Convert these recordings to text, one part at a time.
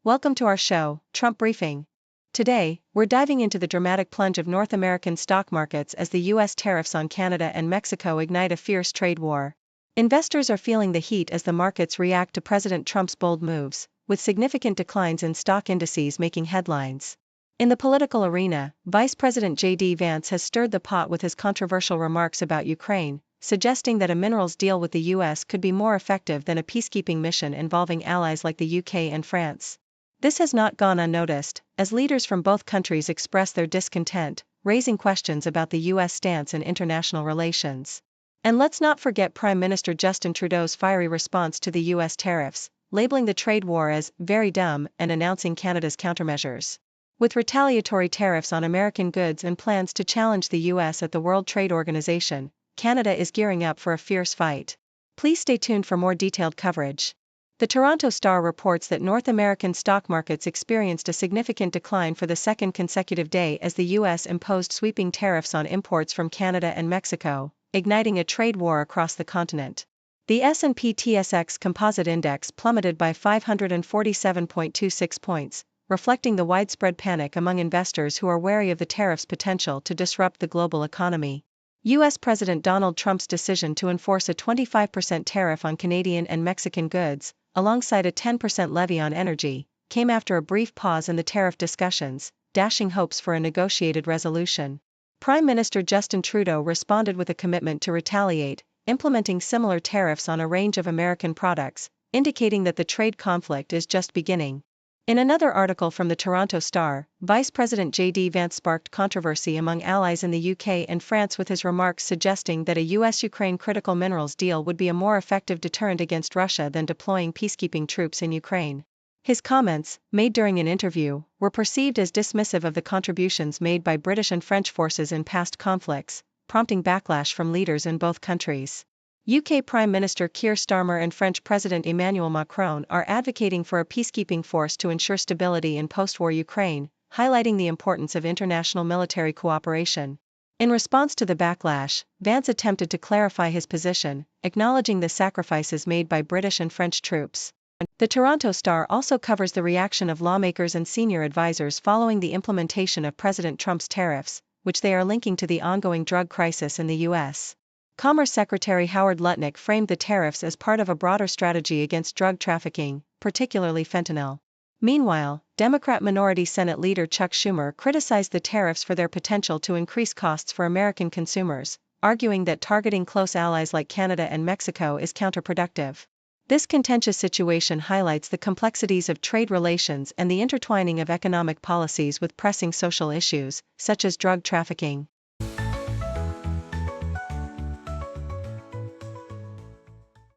Welcome to our show, Trump Briefing. Today, we're diving into the dramatic plunge of North American stock markets as the U.S. tariffs on Canada and Mexico ignite a fierce trade war. Investors are feeling the heat as the markets react to President Trump's bold moves, with significant declines in stock indices making headlines. In the political arena, Vice President JD Vance has stirred the pot with his controversial remarks about Ukraine, suggesting that a minerals deal with the U.S. could be more effective than a peacekeeping mission involving allies like the U.K. and France. This has not gone unnoticed, as leaders from both countries express their discontent, raising questions about the U.S. stance in international relations. And let's not forget Prime Minister Justin Trudeau's fiery response to the U.S. tariffs, labeling the trade war as very dumb and announcing Canada's countermeasures. With retaliatory tariffs on American goods and plans to challenge the U.S. at the World Trade Organization, Canada is gearing up for a fierce fight. Please stay tuned for more detailed coverage. The Toronto Star reports that North American stock markets experienced a significant decline for the second consecutive day as the U.S. imposed sweeping tariffs on imports from Canada and Mexico, igniting a trade war across the continent. The S&P/TSX Composite Index plummeted by 547.26 points, reflecting the widespread panic among investors who are wary of the tariffs' potential to disrupt the global economy. U.S. President Donald Trump's decision to enforce a 25% tariff on Canadian and Mexican goods, alongside a 10% levy on energy, came after a brief pause in the tariff discussions, dashing hopes for a negotiated resolution. Prime Minister Justin Trudeau responded with a commitment to retaliate, implementing similar tariffs on a range of American products, indicating that the trade conflict is just beginning. In another article from the Toronto Star, Vice President JD Vance sparked controversy among allies in the UK and France with his remarks suggesting that a US-Ukraine critical minerals deal would be a more effective deterrent against Russia than deploying peacekeeping troops in Ukraine. His comments, made during an interview, were perceived as dismissive of the contributions made by British and French forces in past conflicts, prompting backlash from leaders in both countries. UK Prime Minister Keir Starmer and French President Emmanuel Macron are advocating for a peacekeeping force to ensure stability in post-war Ukraine, highlighting the importance of international military cooperation. In response to the backlash, Vance attempted to clarify his position, acknowledging the sacrifices made by British and French troops. The Toronto Star also covers the reaction of lawmakers and senior advisors following the implementation of President Trump's tariffs, which they are linking to the ongoing drug crisis in the U.S. Commerce Secretary Howard Lutnick framed the tariffs as part of a broader strategy against drug trafficking, particularly fentanyl. Meanwhile, Democrat Minority Senate Leader Chuck Schumer criticized the tariffs for their potential to increase costs for American consumers, arguing that targeting close allies like Canada and Mexico is counterproductive. This contentious situation highlights the complexities of trade relations and the intertwining of economic policies with pressing social issues, such as drug trafficking.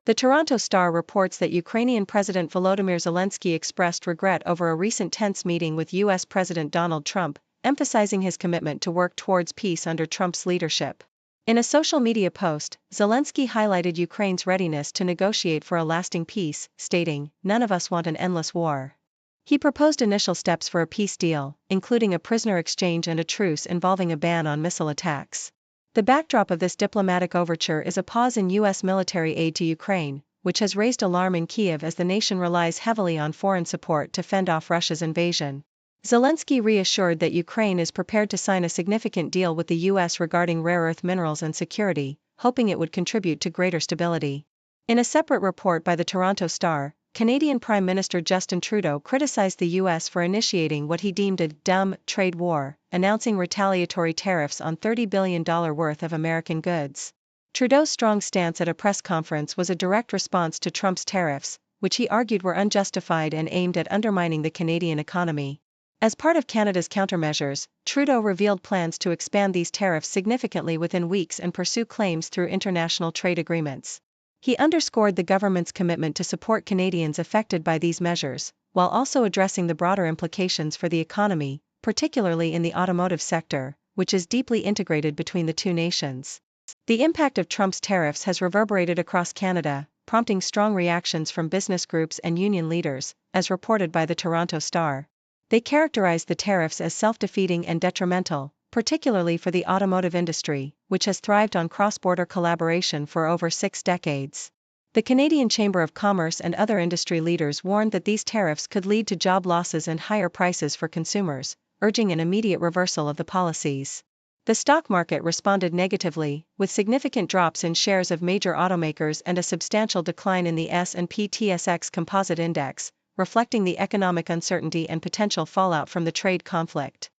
The Toronto Star reports that Ukrainian President Volodymyr Zelensky expressed regret over a recent tense meeting with U.S. President Donald Trump, emphasizing his commitment to work towards peace under Trump's leadership. In a social media post, Zelensky highlighted Ukraine's readiness to negotiate for a lasting peace, stating, "None of us want an endless war." He proposed initial steps for a peace deal, including a prisoner exchange and a truce involving a ban on missile attacks. The backdrop of this diplomatic overture is a pause in U.S. military aid to Ukraine, which has raised alarm in Kyiv as the nation relies heavily on foreign support to fend off Russia's invasion. Zelensky reassured that Ukraine is prepared to sign a significant deal with the U.S. regarding rare earth minerals and security, hoping it would contribute to greater stability. In a separate report by the Toronto Star, Canadian Prime Minister Justin Trudeau criticized the U.S. for initiating what he deemed a dumb trade war, announcing retaliatory tariffs on $30 billion worth of American goods. Trudeau's strong stance at a press conference was a direct response to Trump's tariffs, which he argued were unjustified and aimed at undermining the Canadian economy. As part of Canada's countermeasures, Trudeau revealed plans to expand these tariffs significantly within weeks and pursue claims through international trade agreements. He underscored the government's commitment to support Canadians affected by these measures, while also addressing the broader implications for the economy, particularly in the automotive sector, which is deeply integrated between the two nations. The impact of Trump's tariffs has reverberated across Canada, prompting strong reactions from business groups and union leaders, as reported by the Toronto Star. They characterized the tariffs as self-defeating and detrimental, particularly for the automotive industry, which has thrived on cross-border collaboration for over 6 decades. The Canadian Chamber of Commerce and other industry leaders warned that these tariffs could lead to job losses and higher prices for consumers, urging an immediate reversal of the policies. The stock market responded negatively, with significant drops in shares of major automakers and a substantial decline in the S&P TSX Composite Index, reflecting the economic uncertainty and potential fallout from the trade conflict.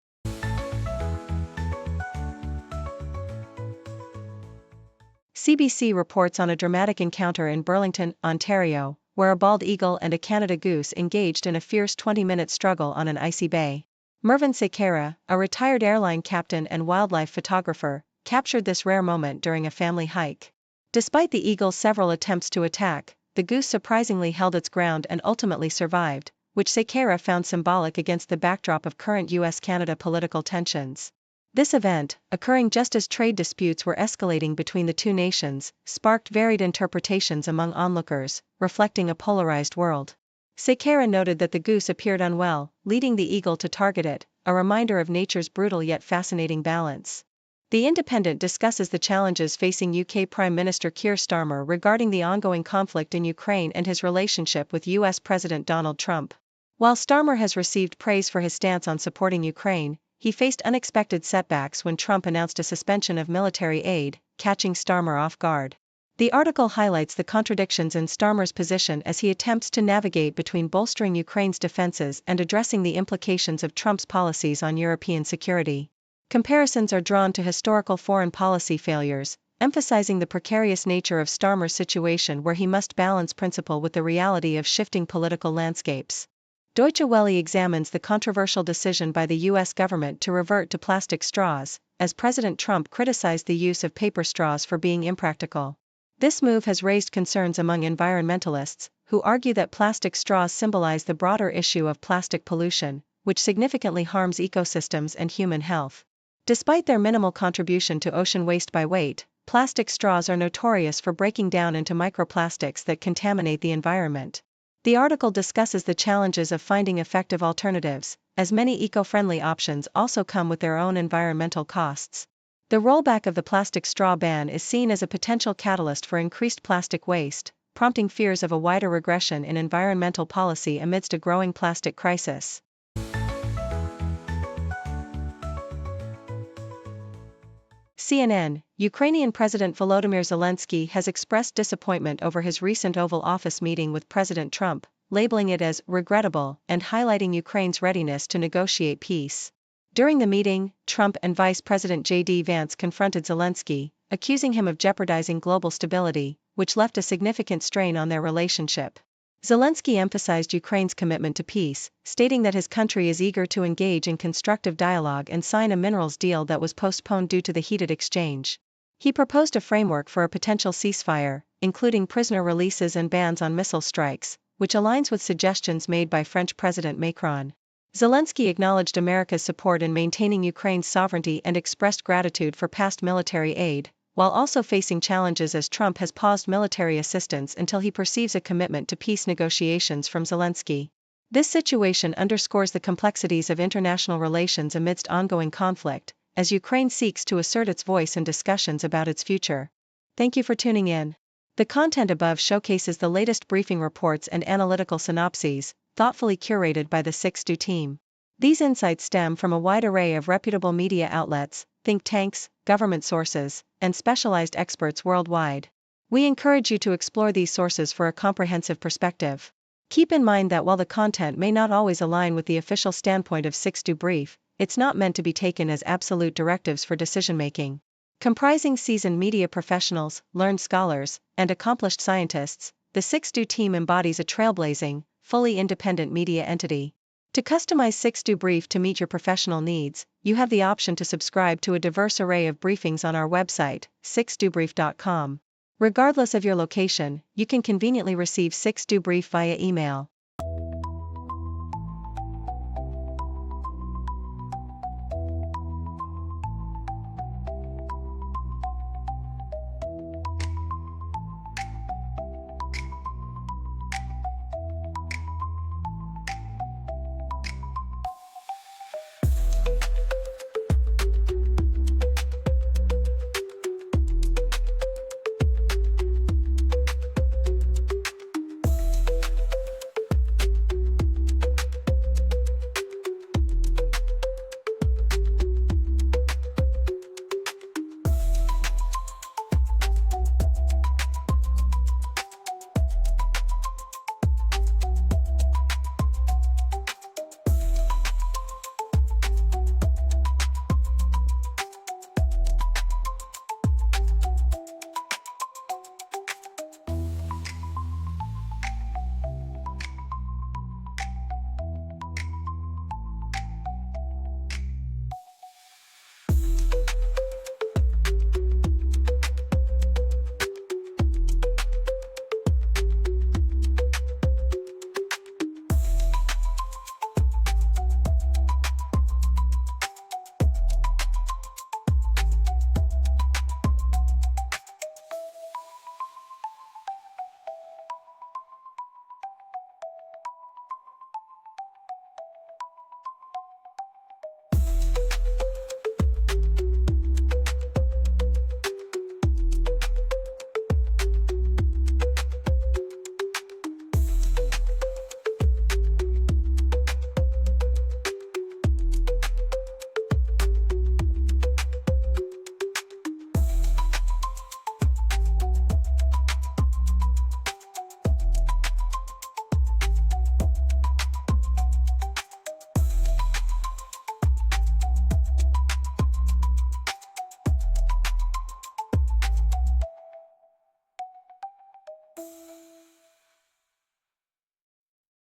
CBC reports on a dramatic encounter in Burlington, Ontario, where a bald eagle and a Canada goose engaged in a fierce 20-minute struggle on an icy bay. Mervyn Sequeira, a retired airline captain and wildlife photographer, captured this rare moment during a family hike. Despite the eagle's several attempts to attack, the goose surprisingly held its ground and ultimately survived, which Sequeira found symbolic against the backdrop of current US-Canada political tensions. This event, occurring just as trade disputes were escalating between the two nations, sparked varied interpretations among onlookers, reflecting a polarized world. Sequeira noted that the goose appeared unwell, leading the eagle to target it, a reminder of nature's brutal yet fascinating balance. The Independent discusses the challenges facing UK Prime Minister Keir Starmer regarding the ongoing conflict in Ukraine and his relationship with US President Donald Trump. While Starmer has received praise for his stance on supporting Ukraine, he faced unexpected setbacks when Trump announced a suspension of military aid, catching Starmer off guard. The article highlights the contradictions in Starmer's position as he attempts to navigate between bolstering Ukraine's defenses and addressing the implications of Trump's policies on European security. Comparisons are drawn to historical foreign policy failures, emphasizing the precarious nature of Starmer's situation where he must balance principle with the reality of shifting political landscapes. Deutsche Welle examines the controversial decision by the U.S. government to revert to plastic straws, as President Trump criticized the use of paper straws for being impractical. This move has raised concerns among environmentalists, who argue that plastic straws symbolize the broader issue of plastic pollution, which significantly harms ecosystems and human health. Despite their minimal contribution to ocean waste by weight, plastic straws are notorious for breaking down into microplastics that contaminate the environment. The article discusses the challenges of finding effective alternatives, as many eco-friendly options also come with their own environmental costs. The rollback of the plastic straw ban is seen as a potential catalyst for increased plastic waste, prompting fears of a wider regression in environmental policy amidst a growing plastic crisis. CNN, Ukrainian President Volodymyr Zelensky has expressed disappointment over his recent Oval Office meeting with President Trump, labeling it as regrettable and highlighting Ukraine's readiness to negotiate peace. During the meeting, Trump and Vice President JD Vance confronted Zelensky, accusing him of jeopardizing global stability, which left a significant strain on their relationship. Zelensky emphasized Ukraine's commitment to peace, stating that his country is eager to engage in constructive dialogue and sign a minerals deal that was postponed due to the heated exchange. He proposed a framework for a potential ceasefire, including prisoner releases and bans on missile strikes, which aligns with suggestions made by French President Macron. Zelensky acknowledged America's support in maintaining Ukraine's sovereignty and expressed gratitude for past military aid, while also facing challenges as Trump has paused military assistance until he perceives a commitment to peace negotiations from Zelensky. This situation underscores the complexities of international relations amidst ongoing conflict, as Ukraine seeks to assert its voice in discussions about its future. Thank you for tuning in. The content above showcases the latest briefing reports and analytical synopses, thoughtfully curated by the 6Do team. These insights stem from a wide array of reputable media outlets, think tanks, government sources, and specialized experts worldwide. We encourage you to explore these sources for a comprehensive perspective. Keep in mind that while the content may not always align with the official standpoint of 6Do Brief, it's not meant to be taken as absolute directives for decision-making. Comprising seasoned media professionals, learned scholars, and accomplished scientists, the 6Do team embodies a trailblazing, fully independent media entity. To customize 6Do Brief to meet your professional needs, you have the option to subscribe to a diverse array of briefings on our website, 6dobrief.com. Regardless of your location, you can conveniently receive 6Do Brief via email.